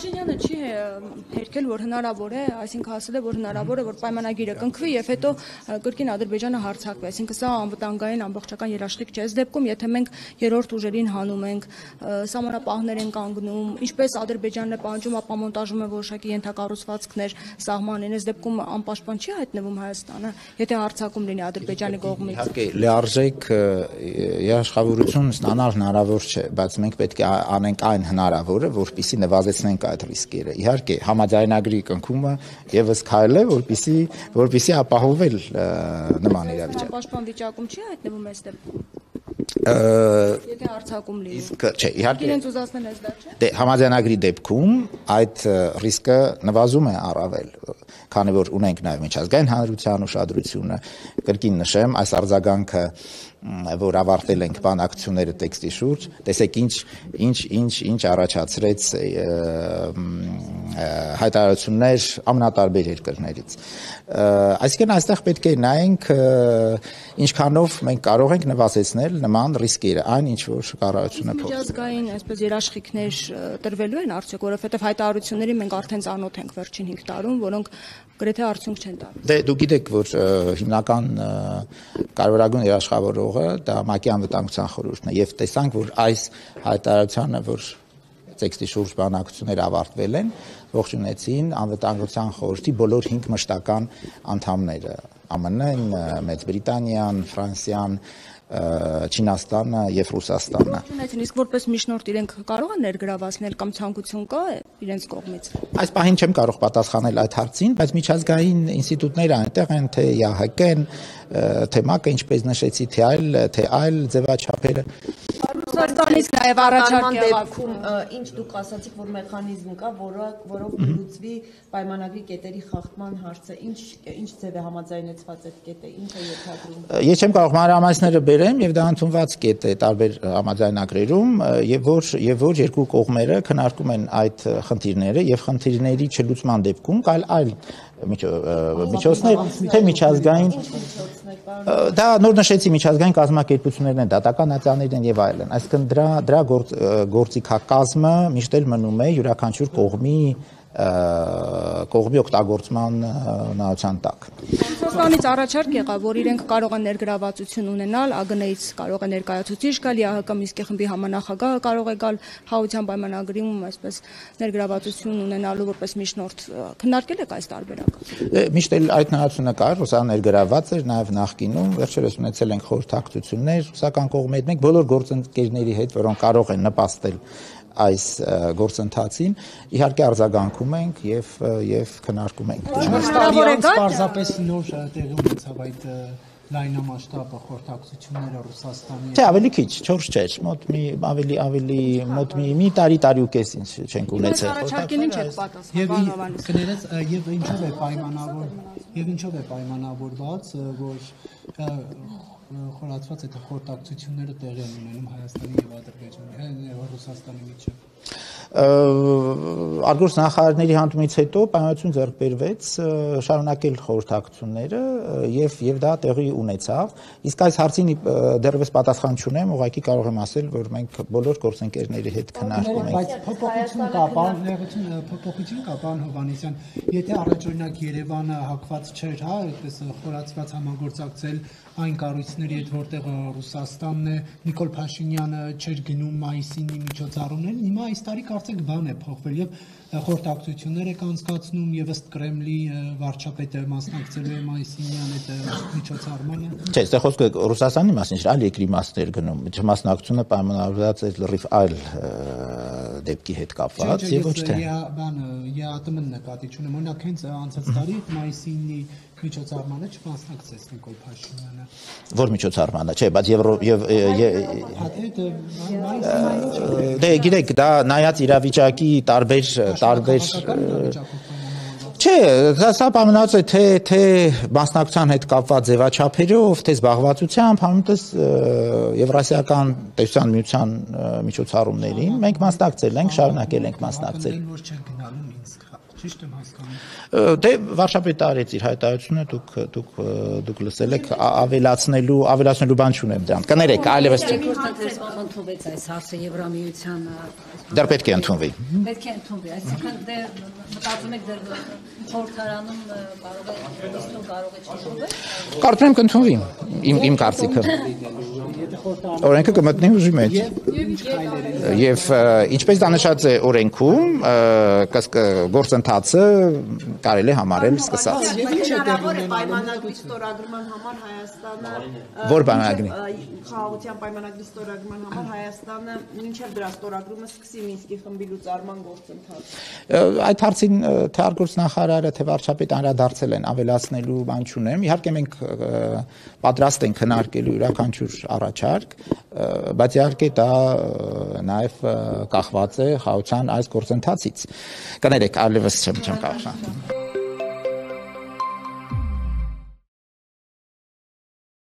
Փաշինյանը չի հերքել, որ հնարավոր է, այսինքն ասել է, որ հնարավոր է, որ պայմանագիրը կնքվի եւ հետո կրկին Ադրբեջանը հարձակվի, այսինքն սա անվտանգային ամբողջական երաշխիք չէ։ Այս դեպքում, եթե մենք երրորդ ուժերին հանում ենք, սահմանապահներ են կանգնում, ինչպես Ադրբեջանն է պահանջում, ապա մոնտաժում է որոշակի ենթակառուցվածքներ սահմանին, այս դեպքում անպաշտպան չի հայտնվում Հայաստանը, եթե հարձակում լինի Ադրբեջանի կողմից։ Իհարկե, լիարժեք երաշխավորություն ստանալ հնարավոր չէ, բայց մենք պետք է անենք այն հնարավորը, որպեսզի նվազեցնենք այդ ռիսկերը։ Իհարկե, համաձայնագրի կնքումը եւս քայլ է, որպեսզի ապահովել նման իրավիճակ։ Պաշտպան վիճակում չի հայտնվում այս դեպքում։ Եթե հարձակում լինի։ Չէ, իհարկե։ Իրենց ուզածն էս դա չէ։ Դե համաձայնագրի դեպքում այդ ռիսկը նվազում է առավել, քանի որ ունենք նաև միջազգային հանրության ուշադրությունը, կրկին նշեմ, այս արձագանքը, որ ավարտել ենք բանակցությունները տեքստի շուրջ, տեսեք ինչ առաջացրեց հայտարարություններ ամենատարբեր երկրներից։ Այսինքն այստեղ պետք է նայենք ինչքանով մենք կարող ենք նվազեցնել նման ռիսկերը, այն ինչ որ կառավարությունը փոխի։ Միջազգային այսպես երաշխիքներ տրվելու են արդյոք, որովհետև հայտարարությունների մենք արդեն ծանոթ ենք վերջին 5 տարում, որոնք գրեթե արդյունք չեն տալիս։ Դե դուք գիտեք, որ հիմնական կարևորագույն երաշխավորողը դա ՄԱԿ-ի անվտանգության խորհուրդն է, եւ տեսանք, որ այս հայտարարությանը, որ տեքստի շուրջ բանակցությունները ավարտվել են, ողջունեցին անվտանգության խորհրդի բոլոր 5 մշտական անդամները՝ ԱՄՆ-ն, Մեծ Բրիտանիան, Ֆրանսիան, Չինաստանը եւ Ռուսաստանը։ Իսկ որպես միջնորդ իրենք կարող են ներգրավացնել կամ ցանկություն կա իրենց կողմից։ Այս պահին չեմ կարող պատասխանել այդ հարցին, բայց միջազգային ինստիտուտները այնտեղ են, թե ՀՀԿ-ն, թե ՄԱԿ-ը, ինչպես նշեցի, թե այլ ձևաչափերը։ Ռուսաստանից նաև առաջարկ դեպքում ինչ դուք ասացիք, որ մեխանիզմ կա, որով կլուծվի պայմանագրի կետերի խախտման հարցը, ինչ ձև է համաձայնեցված այդ կետը, ինչ է ենթադրում։ Ես չեմ կարող մանրամասները բերեմ եւ դա ընդունված կետ է տարբեր համաձայնագրերում եւ որ երկու կողմերը քննարկում են այդ խնդիրները եւ խնդիրների չլուծման դեպքում կայլ այլ միջոցներ, թե միջազգային դա նոր նշեցի միջազգային կազմակերպություններն են, դատական ատյաններն են եւ այլն, այսինքն դրա գործիքակազմը միշտ էլ մնում է յուրաքանչյուր կողմի օգտագործման նայության տակ։ Ռուսաստանից առաջարկ եղավ, որ իրենք կարող են ներգրավվածություն ունենալ, ԱԳՆ-ից կարող է ներկայացուցիչ գալ, ՀՀԿ Մինսկի խմբի համանախագահը կարող է գալ խաղաղության պայմանագրում այսպես ներգրավվածություն ունենալու որպես միջնորդ, քննարկել եք այս տարբերակը։ Միշտ էլ այդ նայությունը կար, Ռուսաստանը ներգրավված էր նաև նախկինում, վերջերս ունեցել ենք խորհրդակցություններ ռուսական կողմի հետ, մենք բոլոր գործընկերների հետ, որոնք կարող են նպաստել այս գործընթացին, իհարկե արձագանքում ենք եւ քննարկում ենք։ Պարզապես նոր տեղի ունեցավ այդ լայնամասշտաբ խորհրդակցությունները Ռուսաստանի։ Չէ, ավելի քիչ, 4 չէր, մոտ մի տարի ու կես չենք ունեցել։ Առաջարկին ինչ եք պատասխանել Հովհաննես։ Եվ ինչով է պայմանավորված, որ խորացված այդ խորհրդակցությունները տեղի են ունենում Հայաստանի եւ Ադրբեջանի, Ռուսաստանի միջեւ։ Արգործ նախարարների հանդիպումից հետո պայմանություն ձեռք բերվեց շարունակել խորհրդակցությունները եւ դա տեղի ունեցավ։ Իսկ այս հարցին դեռևս պատասխան չունեմ, ուղղակի կարող եմ ասել, որ մենք բոլոր գործընկերների հետ քննարկում ենք։ Բայց փոփոխություն կա, պարոն Հովհաննիսյան, եթե առաջօրինակ Երևանը հակված չէր, հա, այդպես խորացված համագործակցել այն կառույցների հետ, որտեղ Ռուսաստանն է, Նիկոլ Փաշինյանը չէր գնում մայիսինի միջոցառումներին, հիմա այս տարի կարծեք բան է փոխվել եւ խորհրդակցություններ եք անցկացնում եւ ըստ Կրեմլի վարչապետը մասնակցելու է մայիսինյան այդ միջոցառմանը։ Չէ, այստեղ խոսքը Ռուսաստանի մասին չէ, այլ երկրի մասն էր գնում, չմասնակցությունը պայմանավորված էր լրիվ այլ դեպքի հետ կապված եւ ոչ թե ԵԱՏՄ-ն նկատի չունեմ, օրինակ հենց անցած տարի մայիսինի միջոցառմանը չմասնակցեց Նիկոլ Փաշինյանը։ Որ միջոցառմանը, չէ, բայց դե գիտեք, դա նայած իրավիճակի տարբեր Չէ, սա պայմանավորված է թե մասնակցության հետ կապված ձևաչափերով, թե զբաղվածությամբ, համեմատես Եվրասիական տեսության միության միջոցառումներին, մենք մասնակցել ենք, շարունակել ենք մասնակցել։ Որ չեն գնալու Մինսկ, ճիշտ եմ հասկանում։ Դե վարշապետը արեց իր հայտարարությունը, դուք լսել եք, ավելացնելու բան չունեմ դրան։ Կներեք, այլևս չէ։ Ընդունվեց այս հարցը Եվրամիության Դեռ պետք է ընդունվի։ Պետք է ընդունվի, այսինքն դեռ մտածում եք դեռ խորհրդարանում կարող է չընդունվել։ Կարծում եմ կընդունվի իմ կարծիքը։ Օրենքը կմտնի ուժի մեջ։ Եվ ինչպես դա նշած է օրենքում, գործընթացը կարելի է համարել սկսած։ Հնարավոր է պայմանագրի ստորագրման համար Հայաստանը Որ պայմանագրի։ Խաղաղության պայմանագրի ստորագրման համար Հայաստանը մինչև դրա ստորագրումը սկսի Մինսկի խմբի լուծարման գործընթացը։ Այդ հարցին թե արտգործնախարարը, թե վարչապետը անդրադարձել են, ավելացնելու բան չունեմ։ Իհարկե մենք պատրաստ ենք քննարկելու յուրաքանչյուր առաջարկ, բայց իհարկե դա նաև կախված է խաղաղության այս գործընթացից։ Կներեք, այլևս չեմ կարող։